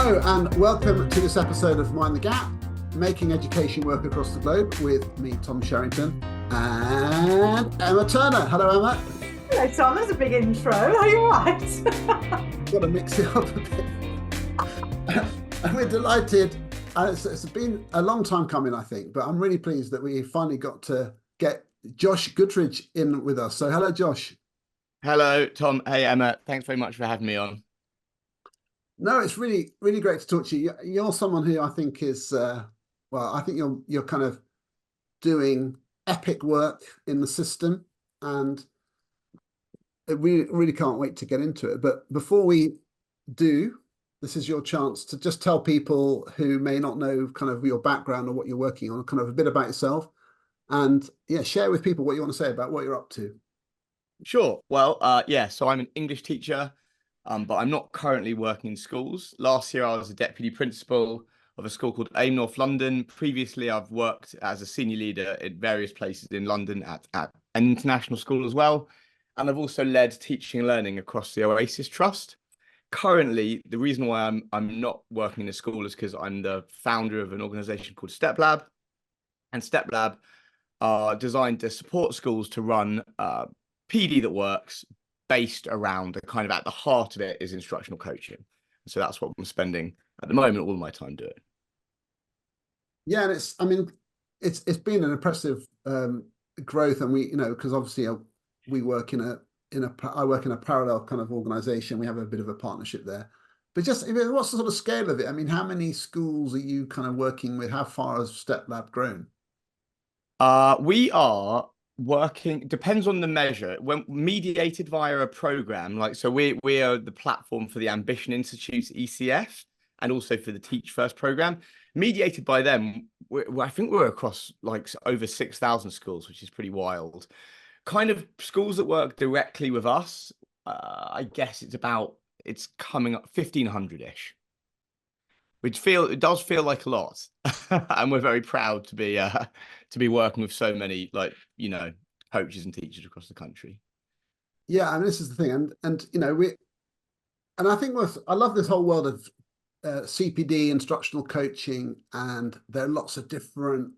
Hello and welcome to this episode of Mind the Gap, making education work across the globe with me, Tom Sherrington, and Emma Turner. Hello, Emma. Hello, Tom. That's a big intro. Are you all right? Got to mix it up a bit. And we're delighted. It's been a long time coming, I think, but I'm really pleased that we finally got to get Josh Goodrich in with us. So hello, Josh. Hello, Tom. Hey, Emma. Thanks very much for having me on. No, it's really, really great to talk to you. You're someone who I think is, I think you're kind of doing epic work in the system, and we really can't wait to get into it. But before we do, this is your chance to just tell people who may not know kind of your background or what you're working on, kind of a bit about yourself, and share with people what you want to say about what you're up to. Sure. Well, so I'm an English teacher, but I'm not currently working in schools. Last year, I was a deputy principal of a school called AIM North London. Previously, I've worked as a senior leader in various places in London at an international school as well. And I've also led teaching and learning across the Oasis Trust. Currently, the reason why I'm not working in a school is because I'm the founder of an organisation called Steplab. And Steplab are designed to support schools to run PD that works, based around the kind of at the heart of it is instructional coaching. So that's what I'm spending at the moment all my time doing. Yeah, and it's been an impressive growth, and we because obviously we work I work in a parallel kind of organization. We have a bit of a partnership there, but just what's the sort of scale of it? I mean, how many schools are you kind of working with? How far has Steplab grown? We are working, depends on the measure, when mediated via a program, so we are the platform for the Ambition Institute ECF and also for the Teach First program. Mediated by them, I think we're across like over 6,000 schools, which is pretty wild. Kind of schools that work directly with us, I guess it's coming up 1,500-ish, which it does feel like a lot. And we're very proud to be working with so many coaches and teachers across the country. Yeah, I mean, this is the thing, and I think I love this whole world of CPD, instructional coaching, and there are lots of different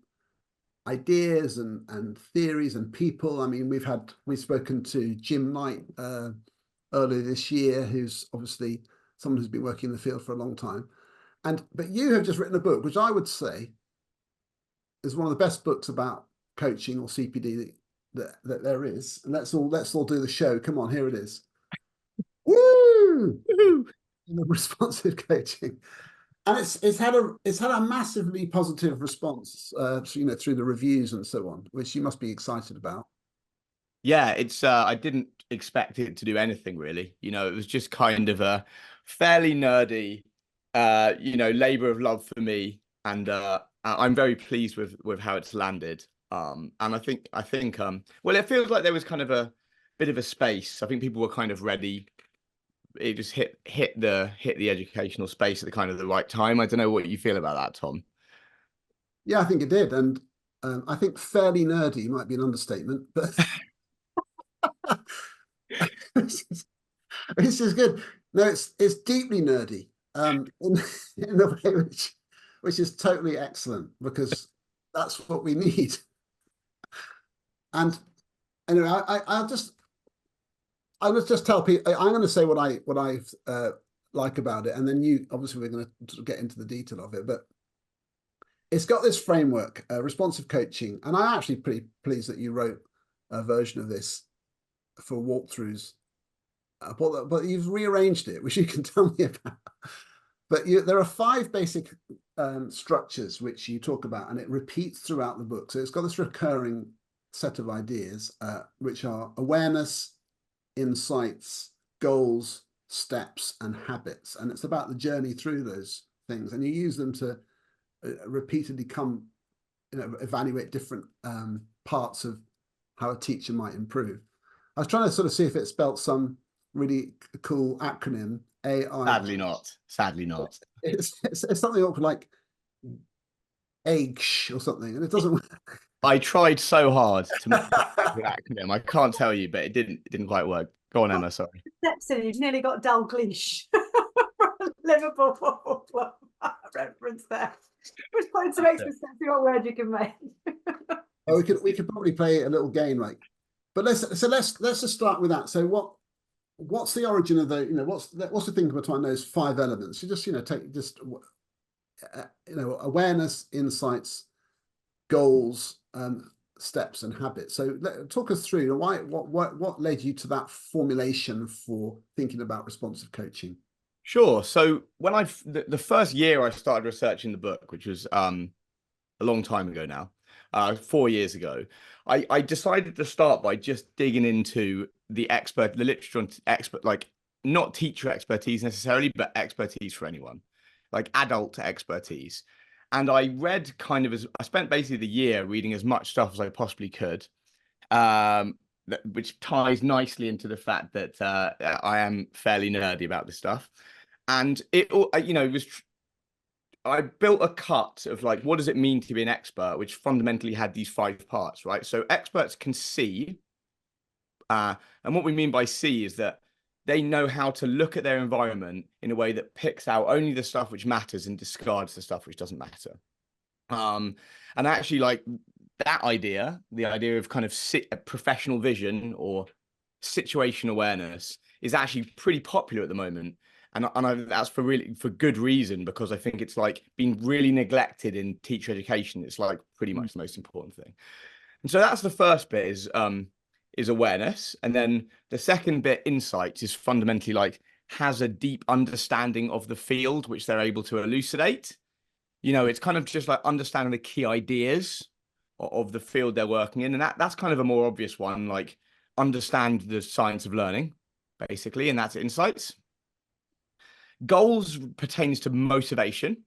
ideas and theories and people. I mean, we've spoken to Jim Knight earlier this year, who's obviously someone who's been working in the field for a long time. But you have just written a book, which I would say is one of the best books about coaching or CPD that there is. And let's all do the show. Come on, here it is. Woo! Responsive coaching, and it's had a massively positive response, through the reviews and so on, which you must be excited about. Yeah, it's I didn't expect it to do anything really. It was just kind of a fairly nerdy labor of love for me, and I'm very pleased with how it's landed. And I think it feels like there was kind of a bit of a space. I think people were kind of ready. It just hit the educational space at the kind of the right time. I don't know what you feel about that, Tom. Yeah, I think it did, and I think fairly nerdy might be an understatement, but this is good. No, it's deeply nerdy. In a way which is totally excellent, because that's what we need. And anyway, I'll just tell people. I'm going to say what I like about it, and then we're going to get into the detail of it. But it's got this framework, responsive coaching, and I'm actually pretty pleased that you wrote a version of this for walkthroughs. But you've rearranged it, which you can tell me about. But there are 5 basic structures which you talk about, and it repeats throughout the book. So it's got this recurring set of ideas, which are awareness, insights, goals, steps, and habits. And it's about the journey through those things. And you use them to repeatedly evaluate different parts of how a teacher might improve. I was trying to sort of see if it spelt some really cool acronym. AI. Sadly not. It's something awkward like egg or something, and it doesn't work. I tried so hard to make an acronym. I can't tell you, but it didn't quite work. Go on, Emma. Sorry. Steps in, you've nearly got Dalglish. Liverpool Football Club reference there. Which point to make sense, see what word you can make. Oh, we could probably play a little game, like, but let's just start with that. So what's the origin of the, what's the thing behind those 5 elements? You just, take just, awareness, insights, goals, steps, and habits. So talk us through what led you to that formulation for thinking about responsive coaching. Sure. So when the first year I started researching the book, which was a long time ago now, 4 years ago, I decided to start by just digging into the literature on expert, like not teacher expertise necessarily, but expertise for anyone, like adult expertise. And I read I spent basically the year reading as much stuff as I possibly could, which ties nicely into the fact that I am fairly nerdy about this stuff. And it was I built a cut of like, what does it mean to be an expert, which fundamentally had these 5 parts, right? So experts can see, and what we mean by see is that they know how to look at their environment in a way that picks out only the stuff which matters and discards the stuff which doesn't matter. And actually, like that idea, the idea of kind of professional vision or situation awareness is actually pretty popular at the moment. And that's for good reason, because I think it's like been really neglected in teacher education. It's like pretty much the most important thing. And so that's the first bit is awareness. And then the second bit, insights, is fundamentally like has a deep understanding of the field which they're able to elucidate. It's kind of just like understanding the key ideas of the field they're working in. And that's kind of a more obvious one, like understand the science of learning, basically, and that's insights. Goals pertains to motivation,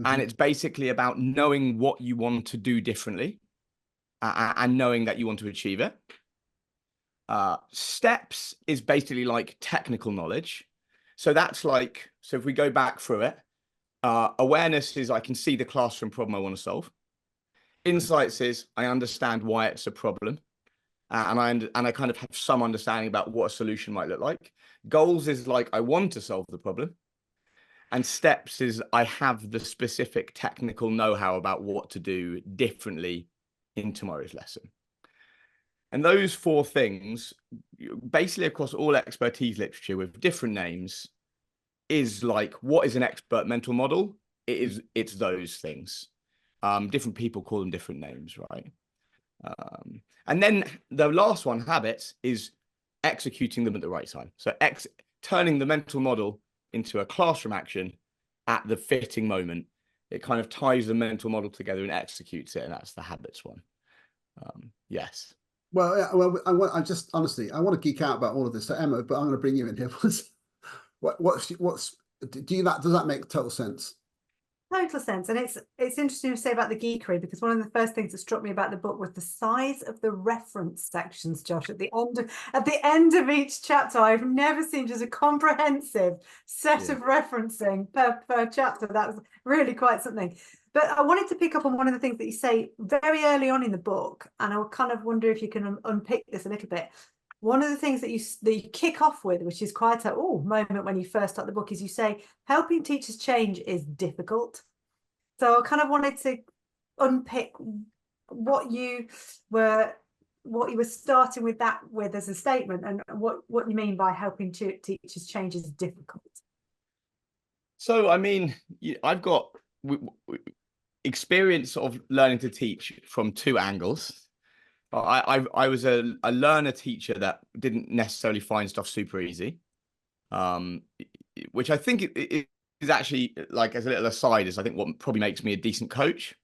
and it's basically about knowing what you want to do differently and knowing that you want to achieve it. Steps is basically like technical knowledge. So that's like, so if we go back through it, awareness is I can see the classroom problem I want to solve. Insights is I understand why it's a problem. And I kind of have some understanding about what a solution might look like. Goals is like I want to solve the problem. And steps is I have the specific technical know-how about what to do differently in tomorrow's lesson. And those 4 things, basically across all expertise literature with different names, is like, what is an expert mental model? It's those things. Different people call them different names, right? And then the last one, habits, is executing them at the right time. So turning the mental model into a classroom action at the fitting moment. It kind of ties the mental model together and executes it, and that's the habits one. Yes. Well, yeah, I just honestly, I want to geek out about all of this. So Emma, but I'm going to bring you in here. Does that make total sense? Total sense. And it's interesting to say about the geekery, because one of the first things that struck me about the book was the size of the reference sections, Josh, at the end of each chapter. I've never seen just a comprehensive set of referencing per chapter. That was really quite something. But I wanted to pick up on one of the things that you say very early on in the book, and I kind of wonder if you can unpick this a little bit. One of the things that you kick off with, which is quite a moment when you first start the book, is you say helping teachers change is difficult. So I kind of wanted to unpick what you were starting with as a statement, and what you mean by helping teachers change is difficult. So I mean, I've got experience of learning to teach from 2 angles. I was a learner teacher that didn't necessarily find stuff super easy, which I think it is actually, like, as a little aside, is I think what probably makes me a decent coach,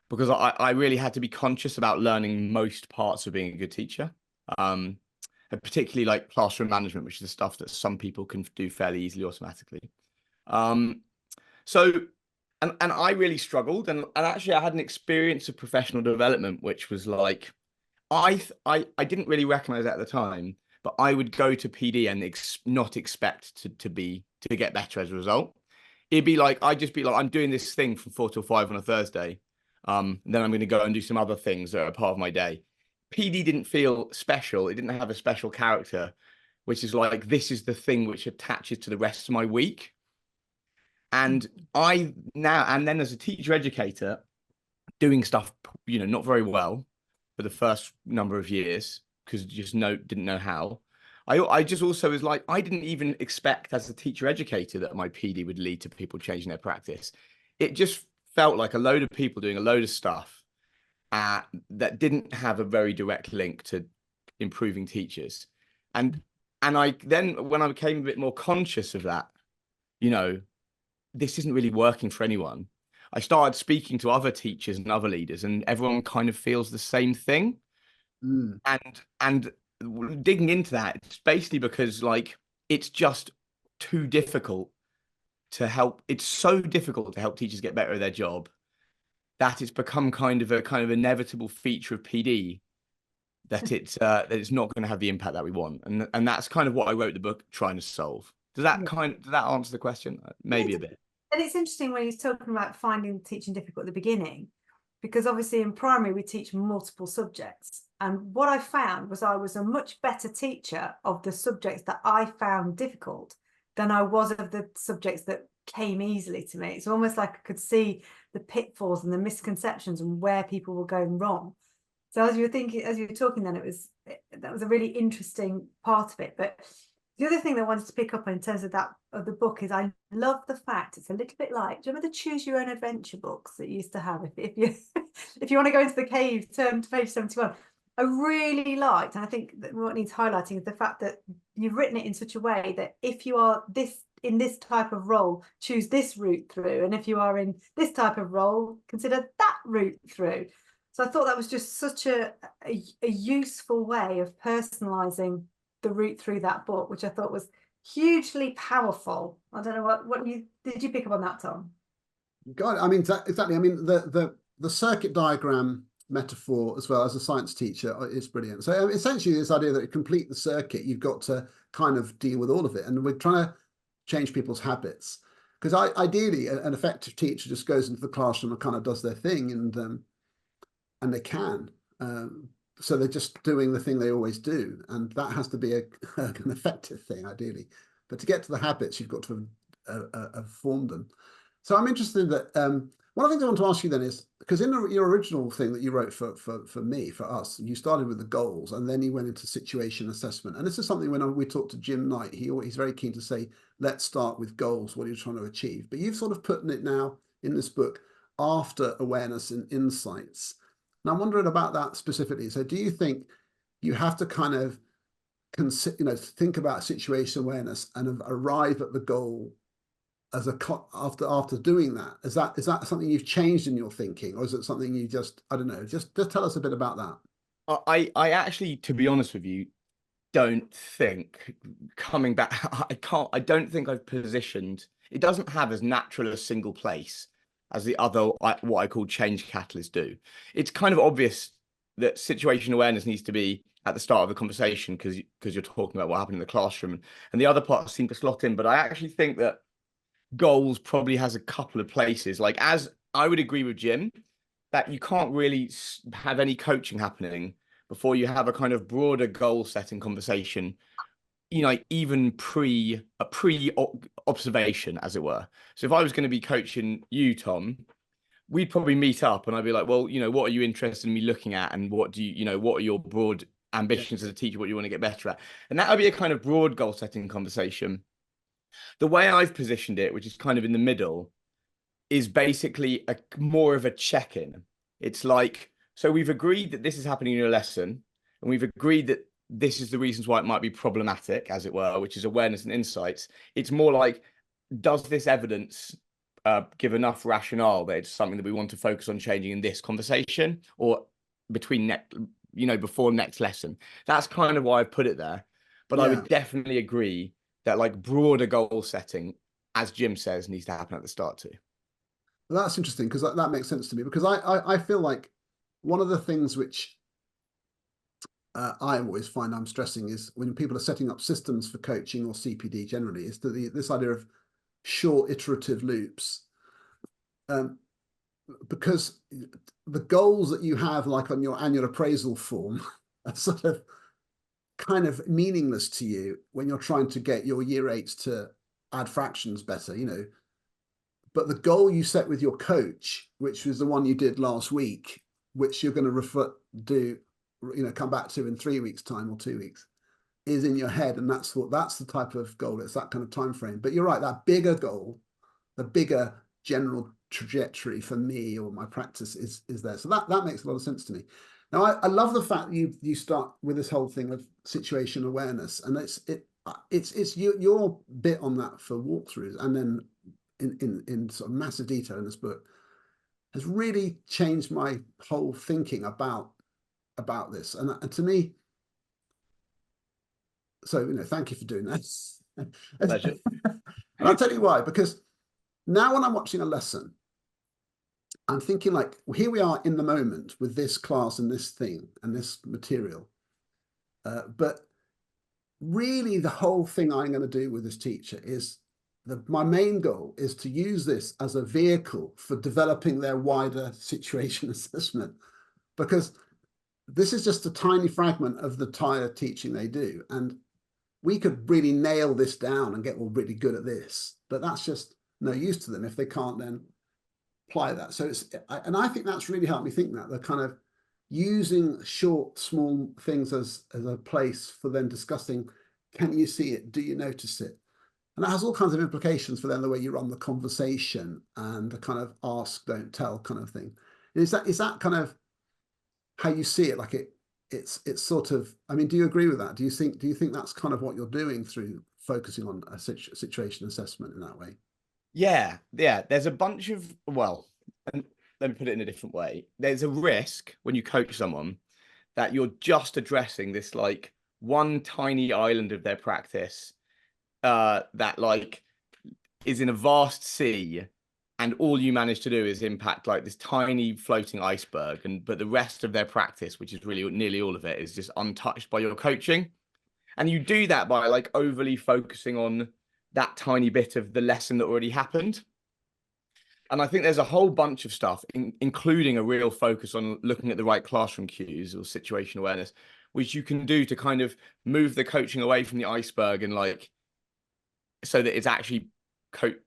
because I really had to be conscious about learning most parts of being a good teacher, and particularly like classroom management, which is the stuff that some people can do fairly easily automatically. So I really struggled, and actually I had an experience of professional development, which was like, I didn't really recognize that at the time, but I would go to PD and not expect to get better as a result. It'd be like, I'd just be like, I'm doing this thing from 4 till 5 on a Thursday. Then I'm going to go and do some other things that are part of my day. PD didn't feel special. It didn't have a special character. which is like, this is the thing which attaches to the rest of my week. And then as a teacher educator, doing stuff, not very well for the first number of years, because just didn't know how. I just also was like, I didn't even expect as a teacher educator that my PD would lead to people changing their practice. It just felt like a load of people doing a load of stuff that didn't have a very direct link to improving teachers. And I then, when I became a bit more conscious of that, this isn't really working for anyone, I started speaking to other teachers and other leaders, and everyone kind of feels the same thing. And digging into that, it's basically because like it's just too difficult to help. It's so difficult to help teachers get better at their job that it's become kind of inevitable feature of PD that it's not going to have the impact that we want. And that's kind of what I wrote the book trying to solve. Does that answer the question? Maybe a bit. And it's interesting when he's talking about finding teaching difficult at the beginning, because obviously in primary we teach multiple subjects. And what I found was I was a much better teacher of the subjects that I found difficult than I was of the subjects that came easily to me. It's almost like I could see the pitfalls and the misconceptions and where people were going wrong. So as you were talking then, that was a really interesting part of it. But the other thing that I wanted to pick up on in terms of the book is I love the fact it's a little bit like, do you remember the choose your own adventure books that you used to have? If you if you want to go into the cave, turn to page 71. I really liked, and I think that what needs highlighting is the fact that you've written it in such a way that if you are in this type of role, choose this route through, and if you are in this type of role, consider that route through. So I thought that was just such a useful way of personalizing the route through that book, which I thought was hugely powerful. I don't know did you pick up on that, Tom? God, I mean, exactly. I mean, the circuit diagram metaphor as well as a science teacher is brilliant. So essentially this idea that to complete the circuit, you've got to kind of deal with all of it. And we're trying to change people's habits, because ideally an effective teacher just goes into the classroom and kind of does their thing, and they can. So they're just doing the thing they always do. And that has to be an effective thing, ideally. But to get to the habits, you've got to have formed them. So I'm interested that one of the things I want to ask you then is, because in your original thing that you wrote for us, you started with the goals and then you went into situation assessment. And this is something when we talked to Jim Knight, he's very keen to say, let's start with goals. What are you trying to achieve? But you've sort of put it now in this book after awareness and insights. And I'm wondering about that specifically. So do you think you have to kind of think about situation awareness and arrive at the goal as after doing that? Is that something you've changed in your thinking, or is it something you just, I don't know, just tell us a bit about that? I actually, to be honest with you, don't think, coming back, I don't think I've positioned, it doesn't have as natural a single place as the other, what I call change catalysts do. It's kind of obvious that situation awareness needs to be at the start of the conversation because you're talking about what happened in the classroom, and the other parts seem to slot in. But I actually think that goals probably has a couple of places. Like, as I would agree with Jim, that you can't really have any coaching happening before you have a kind of broader goal setting conversation, even pre observation, as it were. So if I was going to be coaching you, Tom, we'd probably meet up and I'd be like, well, what are you interested in me looking at? And what do what are your broad ambitions as a teacher? What do you want to get better at? And that would be a kind of broad goal setting conversation. The way I've positioned it, which is kind of in the middle, is basically more of a check-in. It's like, so we've agreed that this is happening in your lesson, and we've agreed that this is the reasons why it might be problematic, as it were, which is awareness and insights. It's more like, does this evidence give enough rationale that it's something that we want to focus on changing in this conversation, or between before next lesson? That's kind of why I put it there. But I would definitely agree that like broader goal setting, as Jim says, needs to happen at the start too. Well, that's interesting, because that makes sense to me, because I feel like one of the things which I always find I'm stressing is when people are setting up systems for coaching or CPD generally, is this idea of short iterative loops. Because the goals that you have, like on your annual appraisal form, are sort of kind of meaningless to you when you're trying to get your year 8s to add fractions better, you know. But the goal you set with your coach, which was the one you did last week, which you're going to come back to in 3 weeks' time or 2 weeks, is in your head, and that's the type of goal. It's that kind of time frame. But you're right, that bigger goal, the bigger general trajectory for me or my practice is there. So that makes a lot of sense to me. Now I love the fact you start with this whole thing of situation awareness, and it's your bit on that for walkthroughs, and then in sort of massive detail in this book has really changed my whole thinking about this. And to me, so, you know, thank you for doing that. Pleasure. And I'll tell you why, because now when I'm watching a lesson, I'm thinking like, well, here we are in the moment with this class and this thing and this material. But really the whole thing I'm going to do with this teacher is my main goal is to use this as a vehicle for developing their wider situation assessment, because this is just a tiny fragment of the entire teaching they do. And we could really nail this down and get all really good at this, but that's just no use to them if they can't then apply that. So I think that's really helped me think that they're kind of using short, small things as a place for them discussing, can you see it? Do you notice it? And that has all kinds of implications for then the way you run the conversation and the kind of ask, don't tell kind of thing. Is that kind of how you see it? Like it's sort of, I mean, do you agree with that? Do you think that's kind of what you're doing through focusing on a situation assessment in that way? Yeah. There's a bunch of, well, and let me put it in a different way. There's a risk when you coach someone that you're just addressing this like one tiny island of their practice that like is in a vast sea, and all you manage to do is impact like this tiny floating iceberg, but the rest of their practice, which is really nearly all of it, is just untouched by your coaching. And you do that by like overly focusing on that tiny bit of the lesson that already happened. And I think there's a whole bunch of stuff, including a real focus on looking at the right classroom cues or situation awareness, which you can do to kind of move the coaching away from the iceberg and like, so that it's actually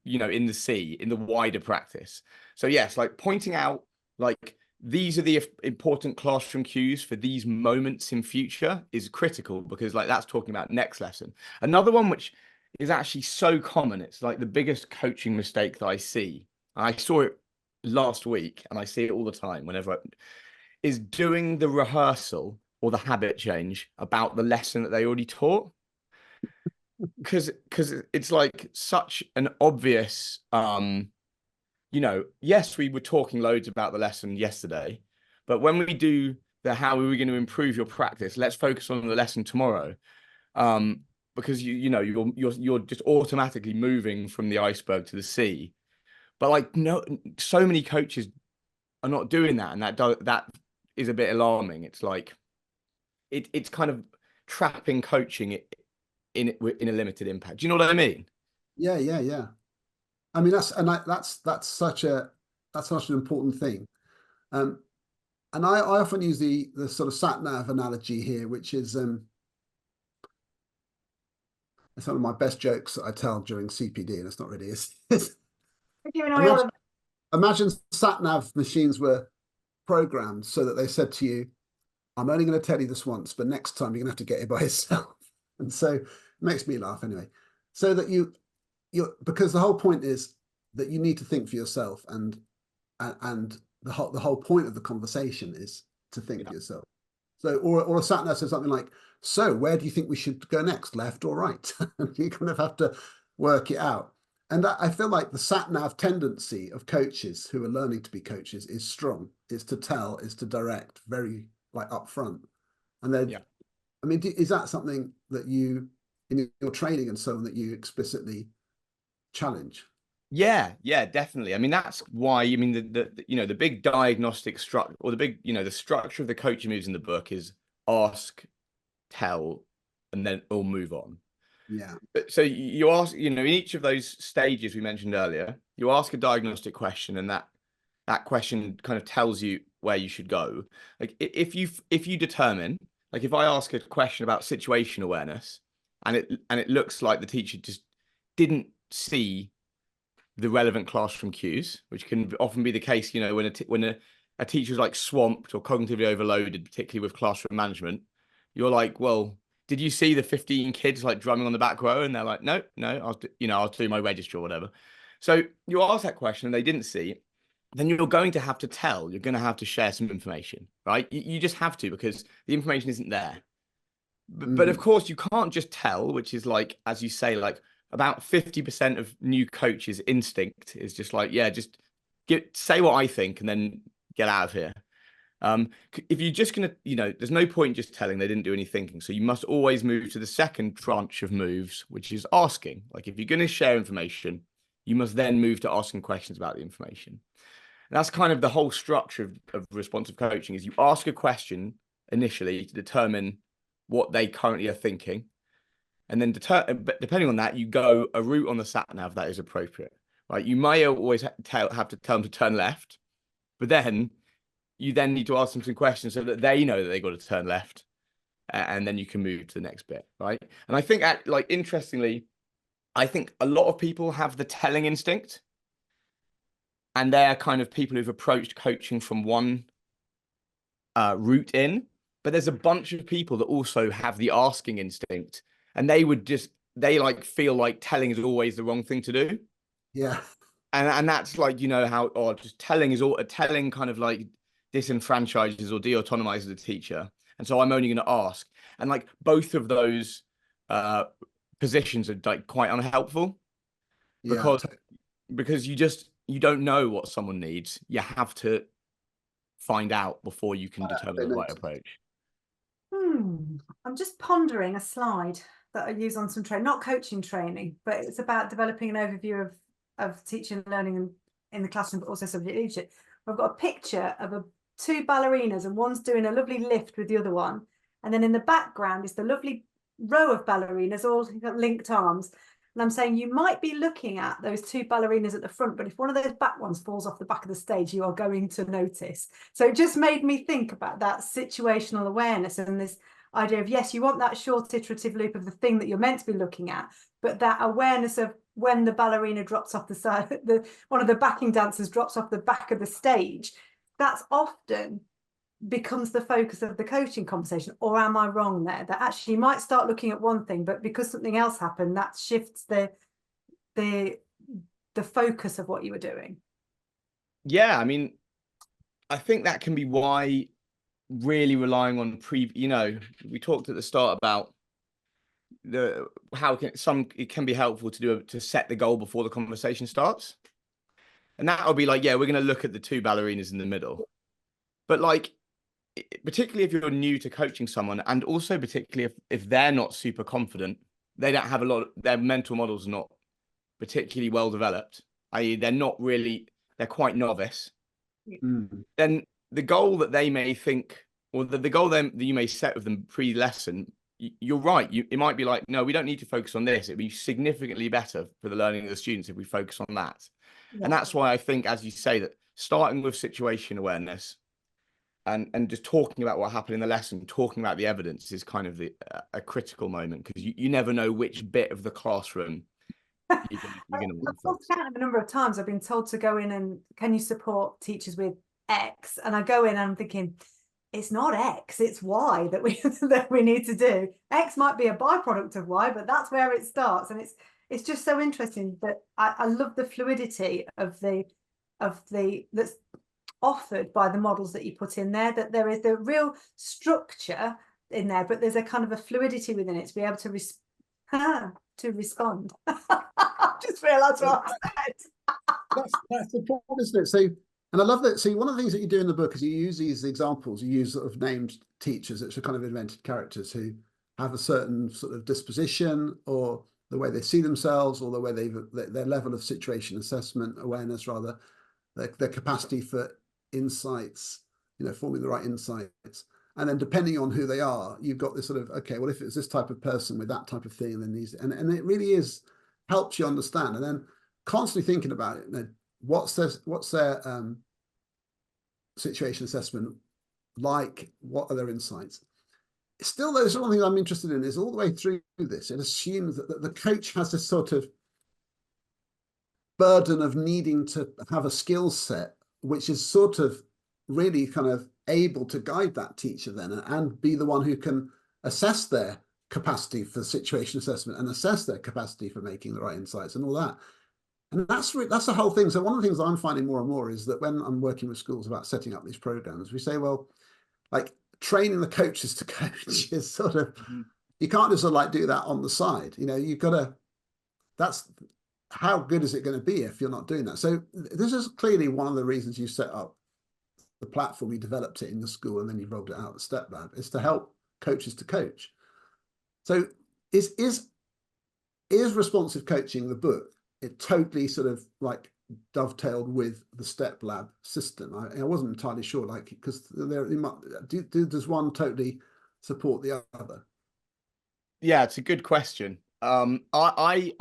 in the sea, in the wider practice. So yes, like pointing out like these are the important classroom cues for these moments in future is critical, because like that's talking about next lesson. Another one which is actually so common, it's like the biggest coaching mistake that I see. I saw it last week and I see it all the time is doing the rehearsal or the habit change about the lesson that they already taught. Because it's like such an obvious, yes, we were talking loads about the lesson yesterday, but when we do the how are we going to improve your practice, let's focus on the lesson tomorrow. Because you're just automatically moving from the iceberg to the sea. But like no, so many coaches are not doing that, and that is a bit alarming. It's like it's kind of trapping coaching in a limited impact. Do you know what I mean? Yeah. I mean, that's such an important thing. And I often use the sort of sat nav analogy here, which is it's one of my best jokes that I tell during CPD, and it's not really. Imagine sat nav machines were programmed so that they said to you, I'm only going to tell you this once, but next time you're going to have to get it by yourself. And so it makes me laugh anyway. So that because the whole point is that you need to think for yourself, and the whole point of the conversation is to think for yourself. So, or a sat nav says something like, so where do you think we should go next, left or right? And you kind of have to work it out. And I feel like the sat nav tendency of coaches who are learning to be coaches is strong, is to tell, is to direct very like upfront. And then, I mean, is that something that you, in your training and so on, that you explicitly challenge? Yeah, definitely. I mean, that's why, I mean, the big diagnostic structure, or the big, the structure of the coaching moves in the book is ask, tell, and then or move on. Yeah. So you ask, in each of those stages we mentioned earlier, you ask a diagnostic question, and that question kind of tells you where you should go. Like if you determine, Like if I ask a question about situation awareness and it looks like the teacher just didn't see the relevant classroom cues, which can often be the case, you know, when a teacher's like swamped or cognitively overloaded, particularly with classroom management, you're like, well, did you see the 15 kids like drumming on the back row? And they're like, no, I'll do my register or whatever. So you ask that question and they didn't see, then you're going to have to tell, you're going to have to share some information, right? You just have to, because the information isn't there. But of course you can't just tell, which is like, as you say, like about 50% of new coaches' instinct is just like, yeah, just say what I think and then get out of here. If you're just going to, you know, there's no point just telling they didn't do any thinking. So you must always move to the second tranche of moves, which is asking. Like if you're going to share information, you must then move to asking questions about the information. And that's kind of the whole structure of responsive coaching, is you ask a question initially to determine what they currently are thinking. And then depending on that, you go a route on the sat nav that is appropriate, right? You may always have to tell them to turn left, but then you then need to ask them some questions so that they know that they got to turn left, and then you can move to the next bit, right? And I think, interestingly, I think a lot of people have the telling instinct, and they're kind of people who've approached coaching from one route in, but there's a bunch of people that also have the asking instinct, and they like feel like telling is always the wrong thing to do. Yeah. And that's like, you know, how, or just telling kind of like disenfranchises or de-autonomizes the teacher. And so I'm only going to ask. And like both of those positions are like quite unhelpful, because you don't know what someone needs. You have to find out before you can determine the right approach. I'm just pondering a slide that I use on some training, not coaching training, but it's about developing an overview of teaching and learning in the classroom, but also subject leadership. I've got a picture of two ballerinas, and one's doing a lovely lift with the other one. And then in the background is the lovely row of ballerinas, all got linked arms. And I'm saying you might be looking at those two ballerinas at the front, but if one of those back ones falls off the back of the stage, you are going to notice. So it just made me think about that situational awareness and this idea of, yes, you want that short iterative loop of the thing that you're meant to be looking at, but that awareness of when the ballerina drops off the side, one of the backing dancers drops off the back of the stage, that's often becomes the focus of the coaching conversation. Or am I wrong there? That actually you might start looking at one thing, but because something else happened, that shifts the focus of what you were doing. Yeah, I mean, I think that can be why really relying on you know, we talked at the start about it can be helpful to set the goal before the conversation starts. And that would be like, yeah, we're going to look at the two ballerinas in the middle. But like, particularly if you're new to coaching someone, and also particularly if they're not super confident, they don't have their mental models are not particularly well developed, i.e. they're quite novice. Then the goal that they may think, or the goal that you may set with them pre-lesson, you're right. It might be like, no, we don't need to focus on this. It'd be significantly better for the learning of the students if we focus on that. Yeah. And that's why I think, as you say, that starting with situation awareness and just talking about what happened in the lesson, talking about the evidence is kind of a critical moment, because you never know which bit of the classroom you're going to want to focus on. A number of times I've been told to go in and, can you support teachers with X? And I go in and I'm thinking, it's not X, it's Y that we need to do. X might be a byproduct of Y, but that's where it starts. And it's just so interesting that I love the fluidity of that's offered by the models that you put in there, that there is the real structure in there, but there's a kind of a fluidity within it to be able to respond. I just realised what I said. That's the point, isn't it? So, and I love that. See, one of the things that you do in the book is you use these examples. You use sort of named teachers, which are kind of invented characters who have a certain sort of disposition, or the way they see themselves, or the way their level of situation assessment awareness, rather, their capacity for insights, you know, forming the right insights. And then depending on who they are, you've got this sort of, okay, well, if it's this type of person with that type of thing, then these, and it really helps you understand. And then constantly thinking about it, you know, what's their situation assessment like? What are their insights? still, there's one thing I'm interested in is all the way through this, it assumes that the coach has a sort of burden of needing to have a skill set, which is sort of really kind of able to guide that teacher then and be the one who can assess their capacity for situation assessment and assess their capacity for making the right insights and all that. And that's the whole thing. So one of the things I'm finding more and more is that when I'm working with schools about setting up these programs, we say, well, like training the coaches to coach is sort of, you can't just sort of like do that on the side. You know, you've got to, that's, how good is it going to be if you're not doing that? So this is clearly one of the reasons you set up the platform, you developed it in the school, and then you rolled it out at Steplab, is to help coaches to coach. So is responsive coaching, the book, it totally sort of like dovetailed with the Steplab system? I wasn't entirely sure, like, because does one totally support the other? Yeah, it's a good question. I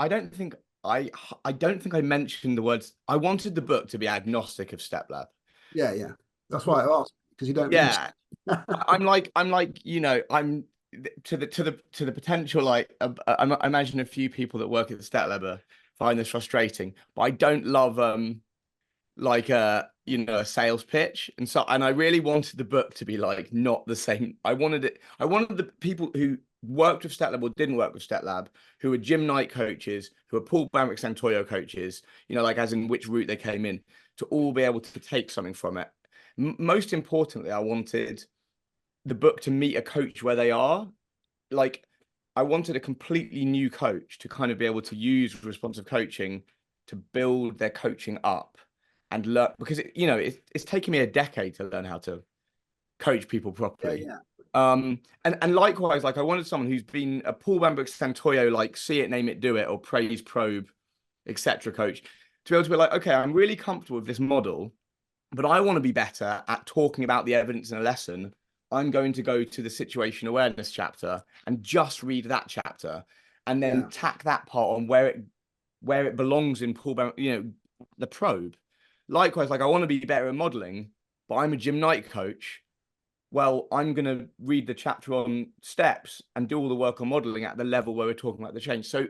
don't think I don't think I mentioned the words. I wanted the book to be agnostic of Steplab. Yeah, that's why I asked, because you don't Yeah, mention. I'm like, you know, I'm to the potential, like I imagine a few people that work at the Steplab find this frustrating, but I don't love like you know, a sales pitch. And so, and I really wanted the book to be like not the same. I wanted the people who worked with Steplab or didn't work with Steplab, who were gym night coaches, who were Paul Bambrick Santoyo coaches, you know, like as in which route they came in, to all be able to take something from it. Most importantly, I wanted the book to meet a coach where they are. Like, I wanted a completely new coach to kind of be able to use responsive coaching to build their coaching up and learn, because you know, it's taken me a decade to learn how to coach people properly. And likewise, like I wanted someone who's been a Paul Bambrick Santoyo, like see it, name it, do it, or praise, probe, etc. coach, to be able to be like, okay, I'm really comfortable with this model, but I want to be better at talking about the evidence in a lesson. I'm going to go to the situation awareness chapter and just read that chapter, and then tack that part on where it belongs in Paul Bambrick, you know, the probe. Likewise, like I want to be better at modeling, but I'm a gym night coach. Well, I'm going to read the chapter on steps and do all the work on modeling at the level where we're talking about the change. So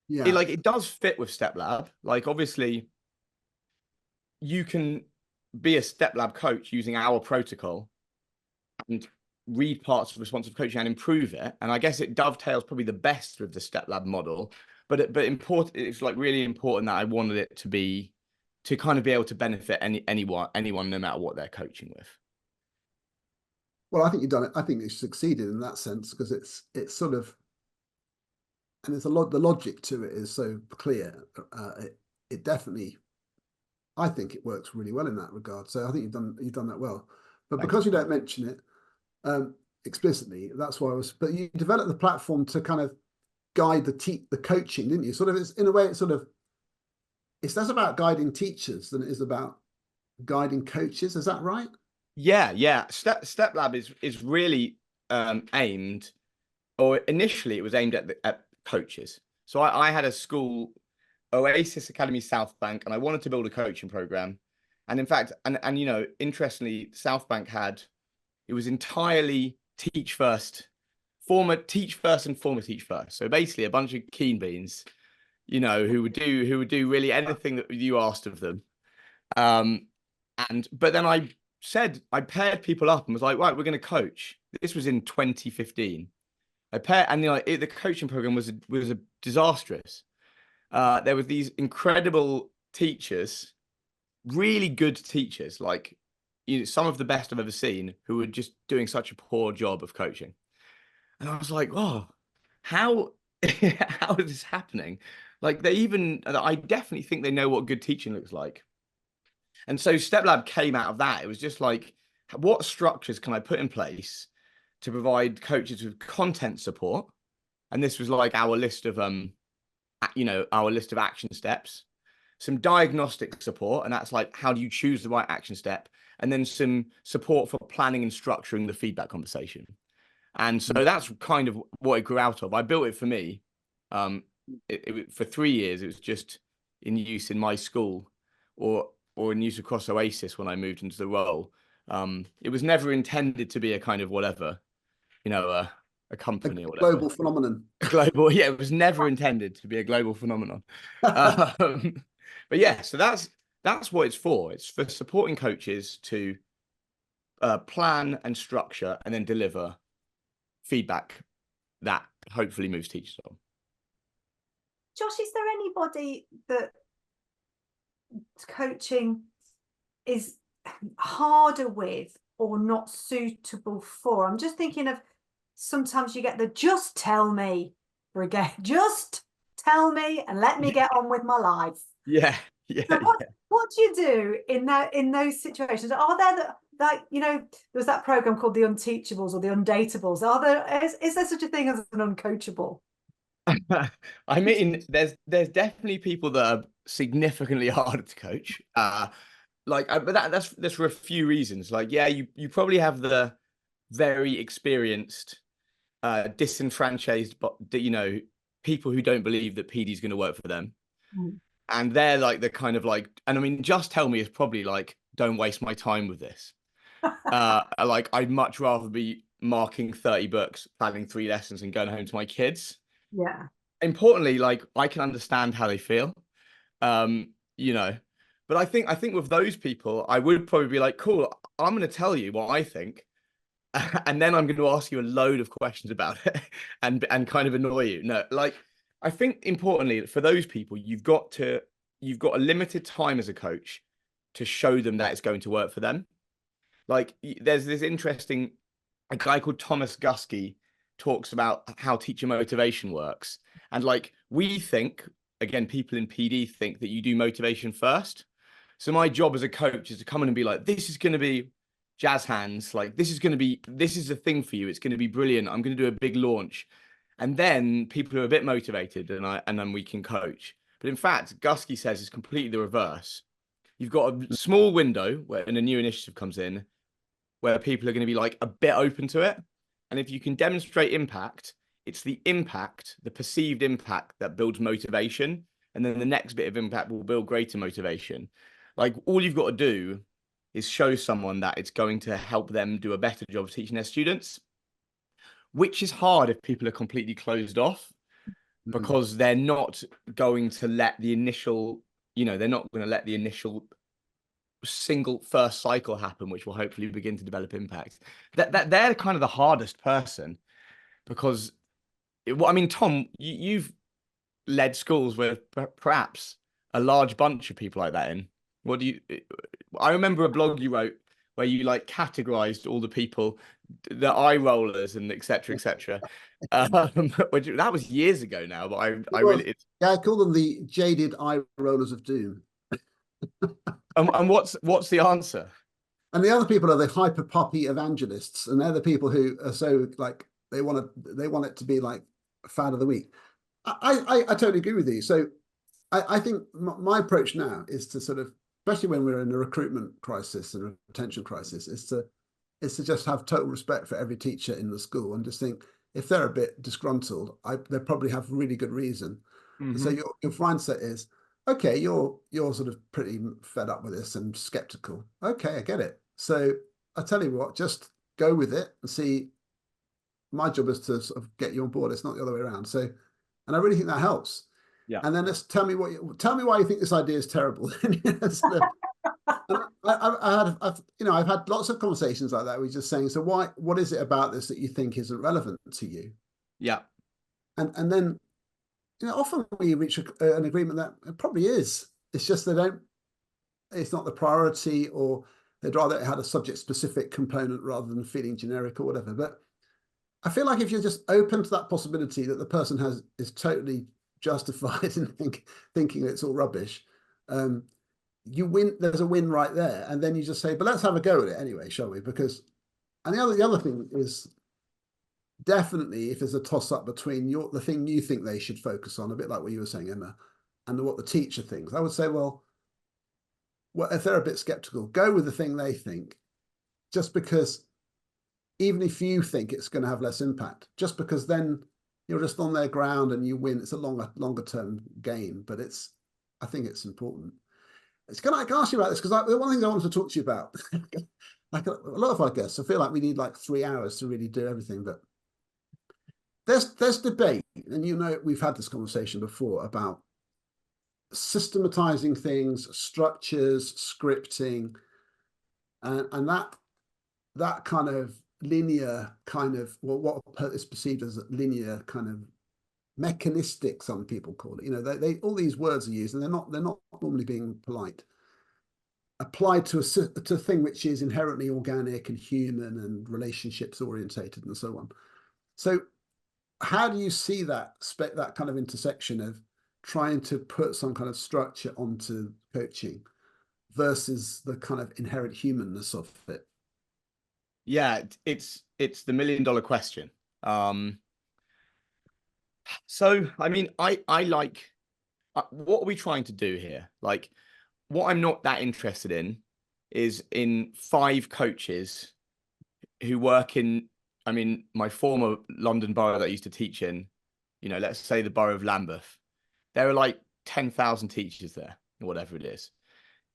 it does fit with Steplab. Like obviously you can be a Steplab coach using our protocol and read parts of responsive coaching and improve it. And I guess it dovetails probably the best with the Steplab model, but it's like really important that I wanted it to be, to kind of be able to benefit anyone, no matter what they're coaching with. Well, I think you've done it. I think you succeeded in that sense, because it's sort of, and it's the logic to it is so clear. It definitely, I think it works really well in that regard. So I think you've done that well. But because you don't mention it explicitly, that's why I was. But you developed the platform to kind of guide the coaching, didn't you? Sort of, it's in a way, it's sort of, it's less about guiding teachers than it is about guiding coaches. Is that right? Yeah. Steplab is really aimed, or initially it was aimed at coaches. So I had a school, Oasis Academy South Bank, and I wanted to build a coaching program. And in fact, and you know, interestingly, South Bank it was entirely teach first and former teach first. So basically a bunch of keen beans, you know, who would do really anything that you asked of them. But then I paired people up and was like, right, we're going to coach. This was in 2015. The coaching program was a disastrous. There were these incredible teachers, really good teachers, like, you know, some of the best I've ever seen, who were just doing such a poor job of coaching. And I was like, oh, how how is this happening? Like I definitely think they know what good teaching looks like. And so Steplab came out of that. It was just like, what structures can I put in place to provide coaches with content support? And this was like our list of our list of action steps, some diagnostic support, and that's like, how do you choose the right action step? And then some support for planning and structuring the feedback conversation. And so that's kind of what it grew out of. I built it for me. For 3 years, it was just in use in my school, or in use across Oasis when I moved into the role. It was never intended to be a kind of whatever, you know, a company A or whatever. global phenomenon. Global, yeah, it was never intended to be a global phenomenon. But yeah, so that's what it's for. It's for supporting coaches to plan and structure and then deliver feedback that hopefully moves teachers on. Josh, is there anybody that coaching is harder with or not suitable for? I'm just thinking of, sometimes you get the just tell me brigade, just tell me and let me get on with my life. Yeah, So what do you do in those situations? Are there like, you know, there was that program called the Unteachables or the Undateables. Is there such a thing as an uncoachable? I mean, there's definitely people that are significantly harder to coach. But that's for a few reasons. Like, yeah, you probably have the very experienced, disenfranchised, but you know, people who don't believe that PD is going to work for them, and they're like the kind of like, and I mean, just tell me is probably like, don't waste my time with this. Like, I'd much rather be marking 30 books, planning 3 lessons, and going home to my kids. Yeah. Importantly, like, I can understand how they feel, you know, but I think with those people, I would probably be like, cool, I'm going to tell you what I think, and then I'm going to ask you a load of questions about it and kind of annoy you. No, like, I think importantly for those people, you've got a limited time as a coach to show them that it's going to work for them. Like, there's this interesting, a guy called Thomas Gusky talks about how teacher motivation works. And like, we think, again, people in PD think that you do motivation first. So my job as a coach is to come in and be like, this is going to be jazz hands. Like, this is the thing for you. It's going to be brilliant. I'm going to do a big launch. And then people are a bit motivated and then we can coach. But in fact, Gusky says it's completely the reverse. You've got a small window when a new initiative comes in, where people are going to be like a bit open to it. And if you can demonstrate impact, it's the impact, the perceived impact, that builds motivation. And then the next bit of impact will build greater motivation. Like, all you've got to do is show someone that it's going to help them do a better job of teaching their students, which is hard if people are completely closed off, because they're not going to let the initial, they're not going to let the initial single first cycle happen, which will hopefully begin to develop impact. That they're kind of the hardest person, because I mean, Tom, you've led schools with perhaps a large bunch of people like that in. I remember a blog you wrote where you like categorized all the people, the eye rollers and etc. etc. That was years ago now, but I call them the jaded eye rollers of doom. And what's the answer? And the other people are the hyper poppy evangelists, and they're the people who are so like they want it to be like fad of the week. I totally agree with you. So I think my approach now is to sort of, especially when we're in a recruitment crisis and a retention crisis, is to just have total respect for every teacher in the school and just think, if they're a bit disgruntled, they probably have really good reason. Mm-hmm. So your mindset is, okay, you're sort of pretty fed up with this and skeptical. Okay, I get it. So I tell you what, just go with it and see. My job is to sort of get you on board. It's not the other way around. So, and I really think that helps. Yeah. And then just tell me why you think this idea is terrible. I've had lots of conversations like that. We're just saying, so what is it about this that you think isn't relevant to you? Yeah. And then, often we reach an agreement that it probably is. It's just it's not the priority, or they'd rather it had a subject specific component rather than feeling generic or whatever. But I feel like if you're just open to that possibility that the person is totally justified in thinking it's all rubbish, you win. There's a win right there, and then you just say, but let's have a go at it anyway, shall we? Because, and the other thing is, definitely if there's a toss up between the thing you think they should focus on, a bit like what you were saying, Emma, and what the teacher thinks, I would say, well, if they're a bit skeptical, go with the thing they think, just because even if you think it's going to have less impact, just because then you're just on their ground and you win. It's a longer term game, but I think it's important. Can I ask you about this? Because one of the things I wanted to talk to you about, like a lot of our guests, I feel like we need like 3 hours to really do everything, but there's debate, and we've had this conversation before about systematizing things, structures, scripting, and that kind of linear kind of, well, what is perceived as a linear kind of mechanistic, some people call it. They all these words are used, and they're not normally being polite. Applied to a thing which is inherently organic and human and relationships orientated and so on. So how do you see that kind of intersection of trying to put some kind of structure onto coaching versus the kind of inherent humanness of it? Yeah, it's the $1 million question. So I mean, I like, what are we trying to do here? Like, what I'm not that interested in is in 5 coaches who work in, I mean, my former London borough that I used to teach in, let's say the borough of Lambeth. There are like 10,000 teachers there, or whatever it is.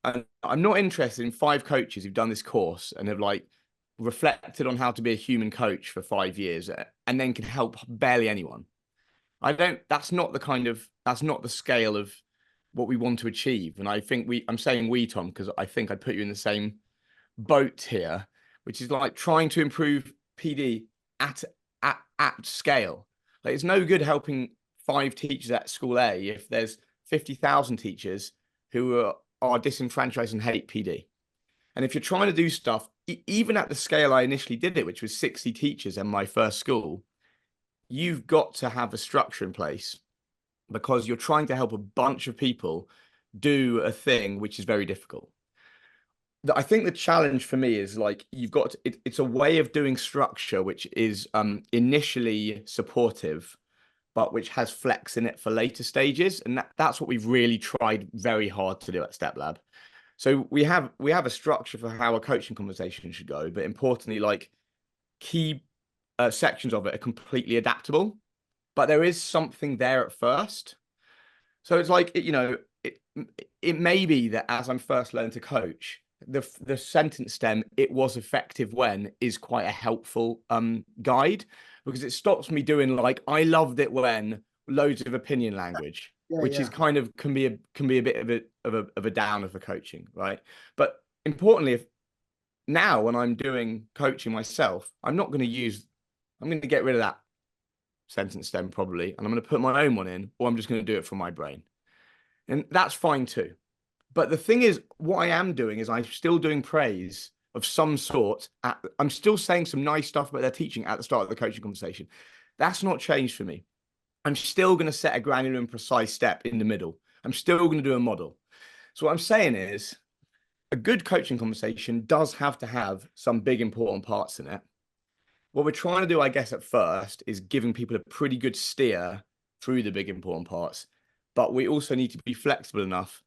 And I'm not interested in 5 coaches who've done this course and have like reflected on how to be a human coach for 5 years and then can help barely anyone. That's not the scale of what we want to achieve. And I think I'm saying we, Tom, because I think I'd put you in the same boat here, which is like trying to improve PD at scale. Like, it's no good helping 5 teachers at school A if there's 50,000 teachers who are disenfranchised and hate PD. And if you're trying to do stuff, even at the scale I initially did it, which was 60 teachers in my first school, you've got to have a structure in place, because you're trying to help a bunch of people do a thing which is very difficult. I think the challenge for me is like, it's a way of doing structure which is initially supportive, but which has flex in it for later stages. And that's what we've really tried very hard to do at Steplab. So we have a structure for how a coaching conversation should go, but importantly, like, key sections of it are completely adaptable, but there is something there at first. So it's like, it may be that as I'm first learning to coach, the sentence stem, "it was effective when," is quite a helpful guide, because it stops me doing like, "I loved it when," loads of opinion language, which is kind of can be a bit of a downer for coaching, right? But importantly, now when I'm doing coaching myself, I'm going to get rid of that sentence stem probably, and I'm going to put my own one in, or I'm just going to do it from my brain. And that's fine too. But the thing is, what I am doing is I'm still doing praise of some sort. I'm still saying some nice stuff about their teaching at the start of the coaching conversation. That's not changed for me. I'm still going to set a granular and precise step in the middle. I'm still going to do a model. So what I'm saying is, a good coaching conversation does have to have some big important parts in it. What we're trying to do, I guess, at first is giving people a pretty good steer through the big important parts, but we also need to be flexible enough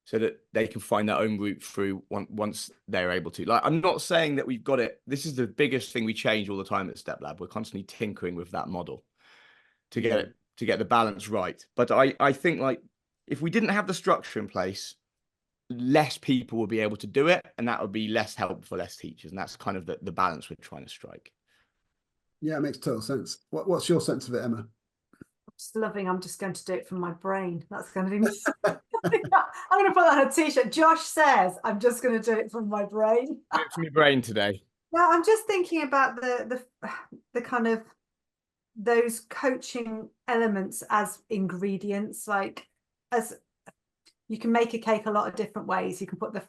so that they can find their own route through once they're able to. Like, I'm not saying that we've got it. This is the biggest thing we change all the time at Steplab. We're constantly tinkering with that model to get the balance right. But I think, like, if we didn't have the structure in place, less people will be able to do it, and that would be less helpful for less teachers. And that's kind of the balance we're trying to strike. Yeah, it makes total sense. What's your sense of it, Emma? I'm just going to do it from my brain. That's going to be I'm going to put that on a t-shirt. Josh says, "I'm just going to do it from my brain." Do it from your brain today. Well, I'm just thinking about the kind of those coaching elements as ingredients, like, as you can make a cake a lot of different ways. You can put the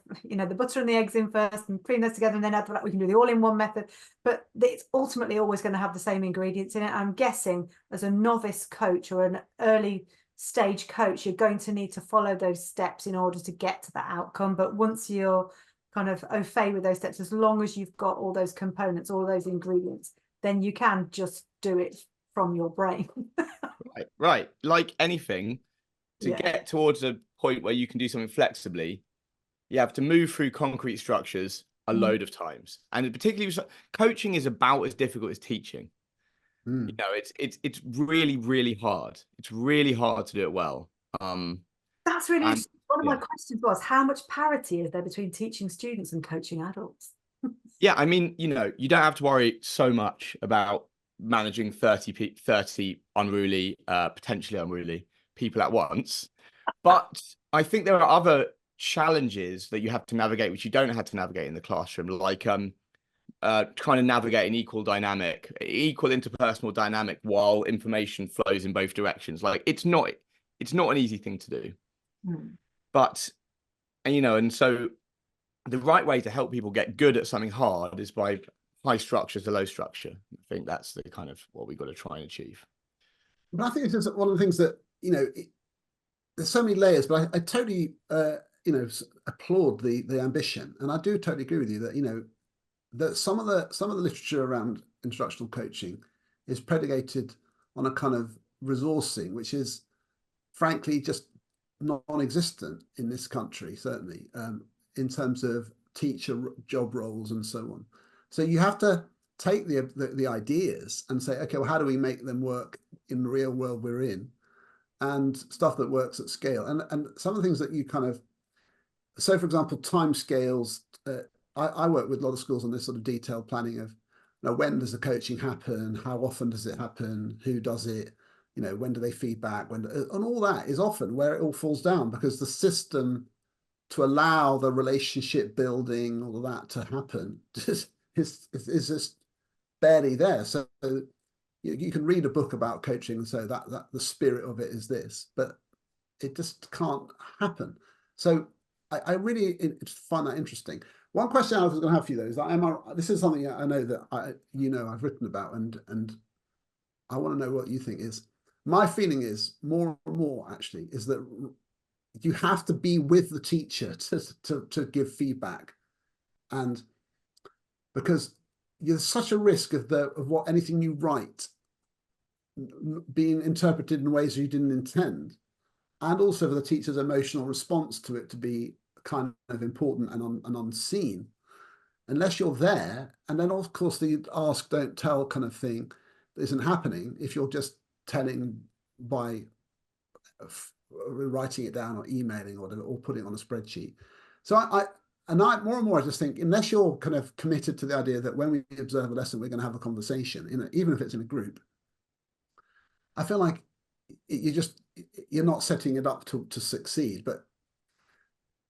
butter and the eggs in first and cream those together, and then add that. We can do the all-in-one method, but it's ultimately always going to have the same ingredients in it. I'm guessing as a novice coach or an early stage coach, you're going to need to follow those steps in order to get to that outcome. But once you're kind of au fait with those steps, as long as you've got all those components, all those ingredients, then you can just do it from your brain. Right. Like anything, to get towards a point where you can do something flexibly, you have to move through concrete structures a load of times. And particularly coaching is about as difficult as teaching. It's really, really hard. It's really hard to do it well. That's really interesting. One of my questions was, how much parity is there between teaching students and coaching adults? Yeah, I mean, you don't have to worry so much about managing 30 unruly, potentially unruly people at once. But I think there are other challenges that you have to navigate, which you don't have to navigate in the classroom, like trying to navigate an equal interpersonal dynamic while information flows in both directions. Like it's not an easy thing to do. But, and so the right way to help people get good at something hard is by high structure to low structure. I think that's the kind of what we've got to try and achieve. But I think it's just one of the things that, there's so many layers, but I totally, applaud the ambition. And I do totally agree with you that, that some of the literature around instructional coaching is predicated on a kind of resourcing, which is frankly just non-existent in this country, certainly, in terms of teacher job roles and so on. So you have to take the ideas and say, okay, well, how do we make them work in the real world we're in, and stuff that works at scale. And some of the things that you kind of, so for example, time scales. I work with a lot of schools on this sort of detailed planning of, when does the coaching happen? How often does it happen? Who does it? When do they feedback? And all that is often where it all falls down, because the system to allow the relationship building, all of that to happen is just barely there. So you can read a book about coaching and say that the spirit of it is this, but it just can't happen. So I really find that interesting. One question I was going to have for you though is that this is something I know that I've written about, and I want to know what you think is. My feeling is more and more actually is that you have to be with the teacher to give feedback, and because there's such a risk of what anything you write being interpreted in ways you didn't intend, and also for the teacher's emotional response to it to be kind of important and unseen, unless you're there. And then of course the ask don't tell kind of thing isn't happening if you're just telling by writing it down or emailing or putting it on a spreadsheet. So I more and more I just think, unless you're kind of committed to the idea that when we observe a lesson we're going to have a conversation, even if it's in a group, I feel like you're not setting it up to succeed. But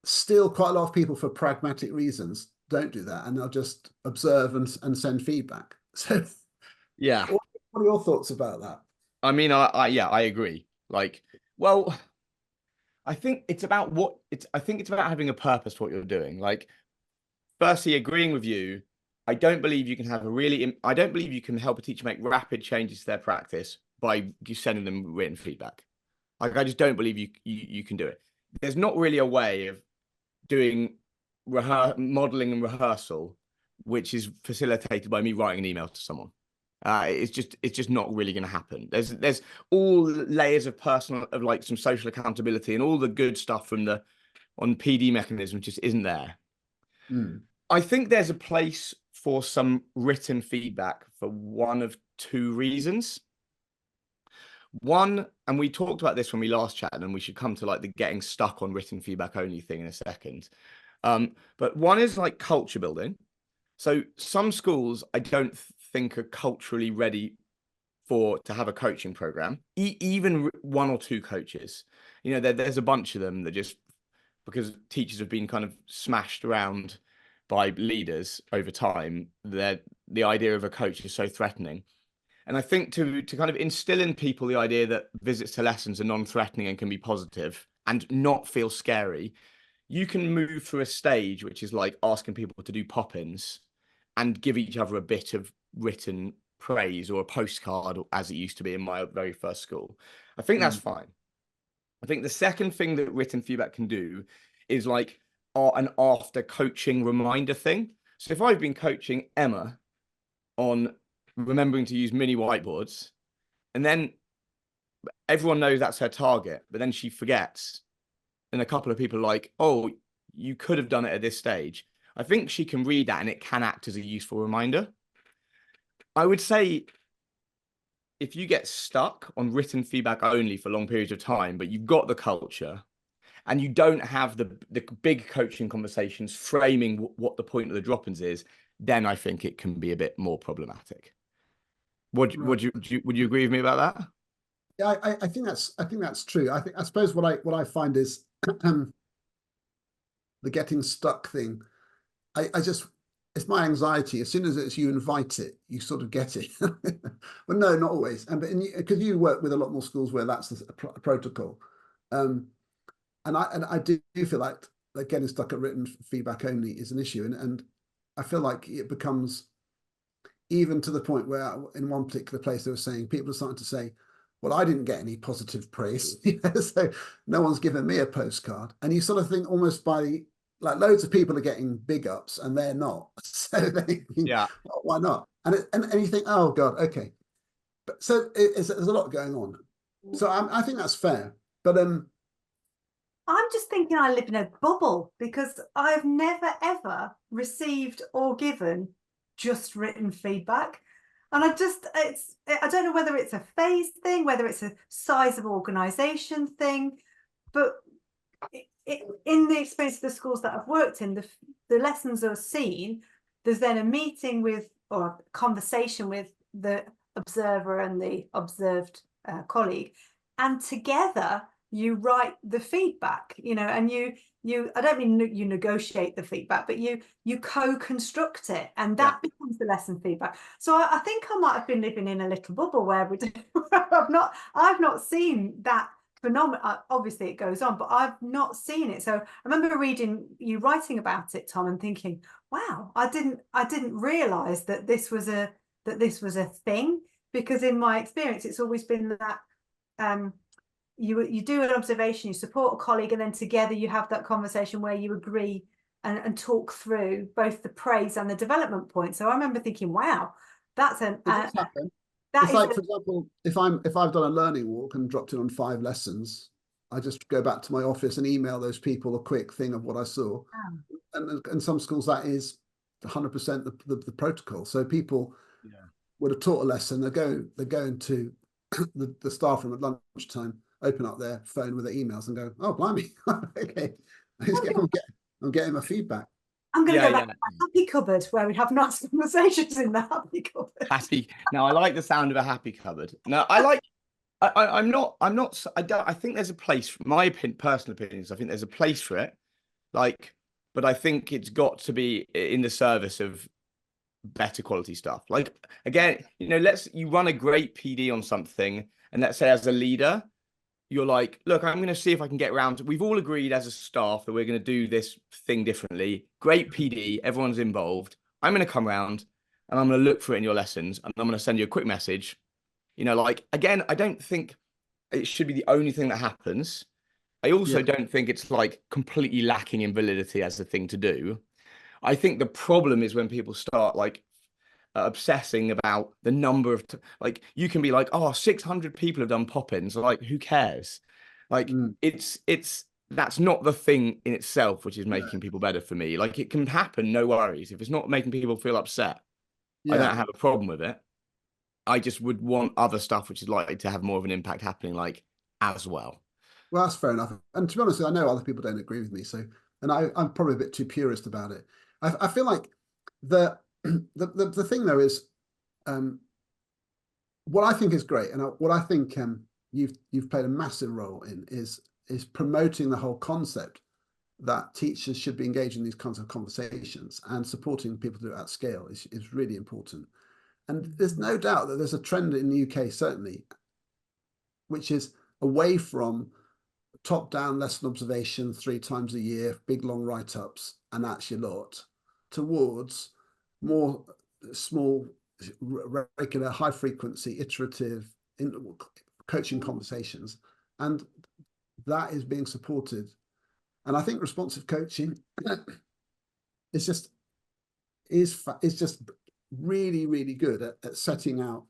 still quite a lot of people, for pragmatic reasons, don't do that, and they'll just observe and send feedback. So yeah, what are your thoughts about that? I mean, I agree. Like, well, I think it's about having a purpose to what you're doing. Like, firstly, agreeing with you, I don't believe you can help a teacher make rapid changes to their practice by sending them written feedback. Like, I just don't believe you can do it. There's not really a way of doing modeling and rehearsal which is facilitated by me writing an email to someone. It's just not really going to happen. There's all layers of like some social accountability and all the good stuff on PD mechanism just isn't there. I think there's a place for some written feedback for one of two reasons. One, and we talked about this when we last chatted, and we should come to like the getting stuck on written feedback only thing in a second. But one is like culture building. So some schools I don't think are culturally ready to have a coaching program, even one or two coaches. There's a bunch of them that just, because teachers have been kind of smashed around by leaders over time, the idea of a coach is so threatening. And I think to kind of instill in people the idea that visits to lessons are non-threatening and can be positive and not feel scary, you can move through a stage which is like asking people to do pop-ins and give each other a bit of written praise or a postcard, as it used to be in my very first school. I think that's fine. I think the second thing that written feedback can do is like an after coaching reminder thing. So if I've been coaching Emma on remembering to use mini whiteboards, and then everyone knows that's her target, but then she forgets, and a couple of people are like, oh, you could have done it at this stage. I think she can read that and it can act as a useful reminder. I would say if you get stuck on written feedback only for long periods of time, but you've got the culture and you don't have the big coaching conversations framing what the point of the drop-ins is, then I think it can be a bit more problematic. Would Right. would you agree with me about that? Yeah, I think that's true. I suppose what I find is the getting stuck thing. I just, it's my anxiety. As soon as it's you invite it, you sort of get it. Well, no, not always. And but because you work with a lot more schools where that's a protocol, and I do feel like getting stuck at written feedback only is an issue, and I feel like it becomes even to the point where in one particular place they were saying people are starting to say, well, I didn't get any positive praise, so no one's given me a postcard. And you sort of think almost by like loads of people are getting big ups and they're not. So they think, Yeah. well, why not? And you think, oh God, okay. But so there's a lot going on. So I think that's fair. But I'm just thinking I live in a bubble because I've never ever received or given just written feedback. And I don't know whether it's a phase thing, whether it's a size of organization thing, but in the experience of the schools that I've worked in, the lessons are seen. There's then a meeting with or a conversation with the observer and the observed colleague, and together you write the feedback, and you I don't mean you negotiate the feedback, but you co-construct it, and that becomes the lesson feedback. So I think I might have been living in a little bubble where I've not seen that phenomenon. Obviously it goes on, but I've not seen it. So I remember reading you writing about it, Tom, and thinking, wow, I didn't realize that this was a thing, because in my experience it's always been that you do an observation, you support a colleague, and then together you have that conversation where you agree and talk through both the praise and the development point. So I remember thinking, wow, that's an it's like, for example, if I've done a learning walk and dropped in on 5 lessons, I just go back to my office and email those people a quick thing of what I saw. And some schools that is 100% the protocol. So people would have taught a lesson, they're going to the staff room at lunchtime, open up their phone with their emails and go, oh, blimey, okay, I'm getting my feedback. I'm going to go back to my happy cupboard where we have nice conversations in the happy cupboard. Happy. Now I like the sound of a happy cupboard. No, I like. I'm not. I don't. I think there's a place. For my personal opinions. I think there's a place for it. Like, but I think it's got to be in the service of better quality stuff. Like, again, you run a great PD on something, and let's say as a leader, you're like, look, I'm going to see if I can get around to, we've all agreed as a staff that we're going to do this thing differently. Great PD, everyone's involved. I'm going to come around and I'm going to look for it in your lessons, and I'm going to send you a quick message. Again, I don't think it should be the only thing that happens. I also don't think it's like completely lacking in validity as a thing to do. I think the problem is when people start like obsessing about the number of like, you can be like, oh, 600 people have done pop-ins, like who cares? Like it's that's not the thing in itself which is making people better for me. Like, it can happen, no worries. If it's not making people feel upset, I don't have a problem with it. I just would want other stuff which is likely to have more of an impact happening like as well. Well, that's fair enough. And to be honest, I know other people don't agree with me. So, and I'm probably a bit too purist about it. I feel like the thing though is what I think is great, and what I think you've played a massive role in is promoting the whole concept that teachers should be engaged in these kinds of conversations, and supporting people to do it at scale is really important. And there's no doubt that there's a trend in the UK, certainly, which is away from top-down lesson observation 3 times a year, big long write-ups, and that's your lot, towards more small, regular, high-frequency, iterative coaching conversations. And that is being supported. And I think responsive coaching is just really, really good at setting out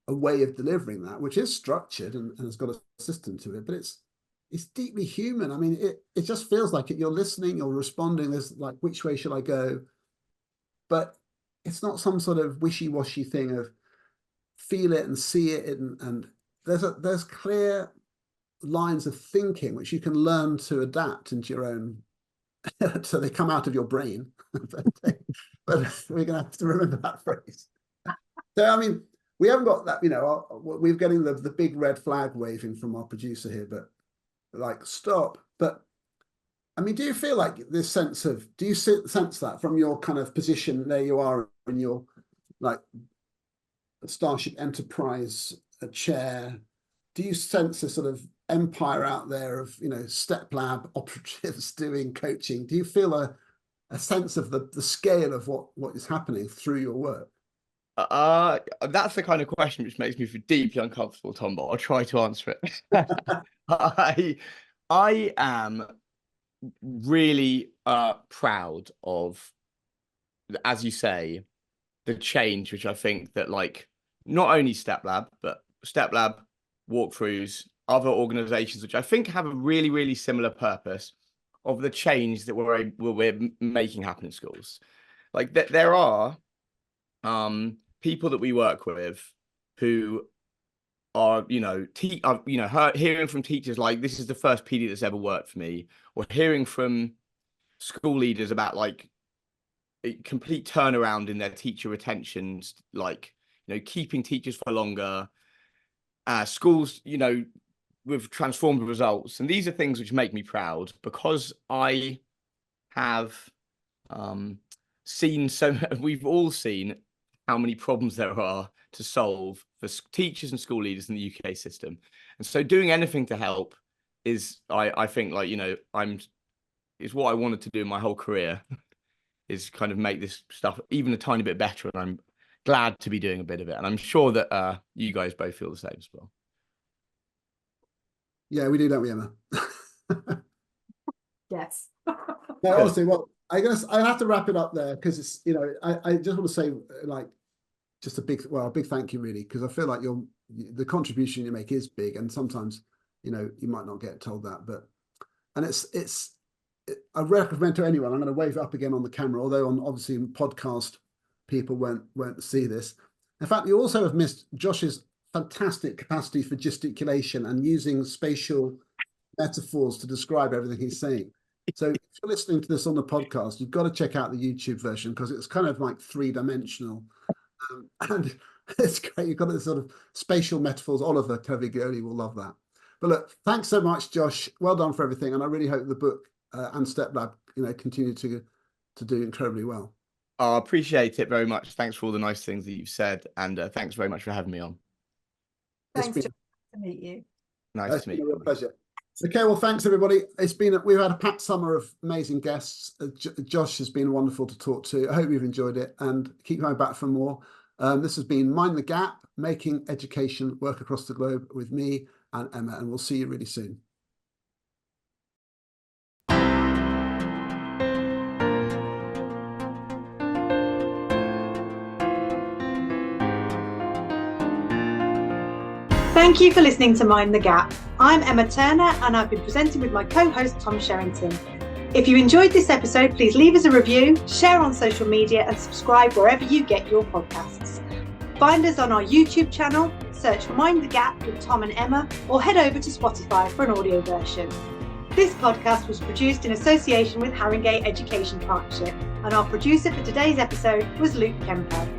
a way of delivering that, which is structured and has got a system to it, but it's deeply human. I mean, it just feels like you're listening, you're responding. There's like, which way should I go? But it's not some sort of wishy-washy thing of feel it and see it, and there's clear lines of thinking which you can learn to adapt into your own so they come out of your brain. but we're gonna have to remember that phrase. So I mean, we haven't got that, we're getting the big red flag waving from our producer here, but like, stop. But I mean, do you feel like this sense of, do you sense that from your kind of position, there you are in your like Starship Enterprise chair, do you sense a sort of empire out there of, Steplab operatives doing coaching? Do you feel a sense of the scale of what is happening through your work? That's the kind of question which makes me feel deeply uncomfortable, Tom, but I'll try to answer it. I am really proud of, as you say, the change which I think that, like, not only Steplab, but Steplab, walkthroughs, other organizations which I think have a really, really similar purpose of the change that we're making happen in schools. Like, there are people that we work with who are, hearing from teachers like, this is the first PD that's ever worked for me, or hearing from school leaders about like a complete turnaround in their teacher retentions, like, keeping teachers for longer, schools, with transformed results. And these are things which make me proud, because I have we've all seen how many problems there are to solve for teachers and school leaders in the UK system. And so doing anything to help is, I think, like, is what I wanted to do in my whole career, is kind of make this stuff even a tiny bit better. And I'm glad to be doing a bit of it. And I'm sure that you guys both feel the same as well. Yeah, we do, don't we, Emma? Yes. No, honestly, well, I guess I have to wrap it up there, because it's, I just want to say, like, just a big thank you, really, because I feel like the contribution you make is big, and sometimes, you might not get told that, I recommend to anyone. I'm going to wave it up again on the camera, although obviously in podcast people won't see this. In fact, you also have missed Josh's fantastic capacity for gesticulation and using spatial metaphors to describe everything he's saying. So if you're listening to this on the podcast, you've got to check out the YouTube version, because it's kind of like three-dimensional. And it's great. You've got this sort of spatial metaphors. Oliver Covigoli will love that. But look, thanks so much, Josh. Well done for everything. And I really hope the book and Steplab, continue to do incredibly well. I appreciate it very much. Thanks for all the nice things that you've said. And thanks very much for having me on. Thanks, Josh. Nice to meet you. Nice to meet you. It's been a real pleasure. Okay, well, thanks everybody. We've had a packed summer of amazing guests. Josh has been wonderful to talk to. I hope you've enjoyed it, and keep coming back for more. This has been Mind the Gap, making education work across the globe, with me and Emma, and we'll see you really soon. Thank you for listening to Mind the Gap. I'm Emma Turner, and I've been presenting with my co-host Tom Sherrington. If you enjoyed this episode, please leave us a review, share on social media, and subscribe wherever you get your podcasts. Find us on our YouTube channel, search for Mind the Gap with Tom and Emma, or head over to Spotify for an audio version. This podcast was produced in association with Haringey Education Partnership, and our producer for today's episode was Luke Kemper.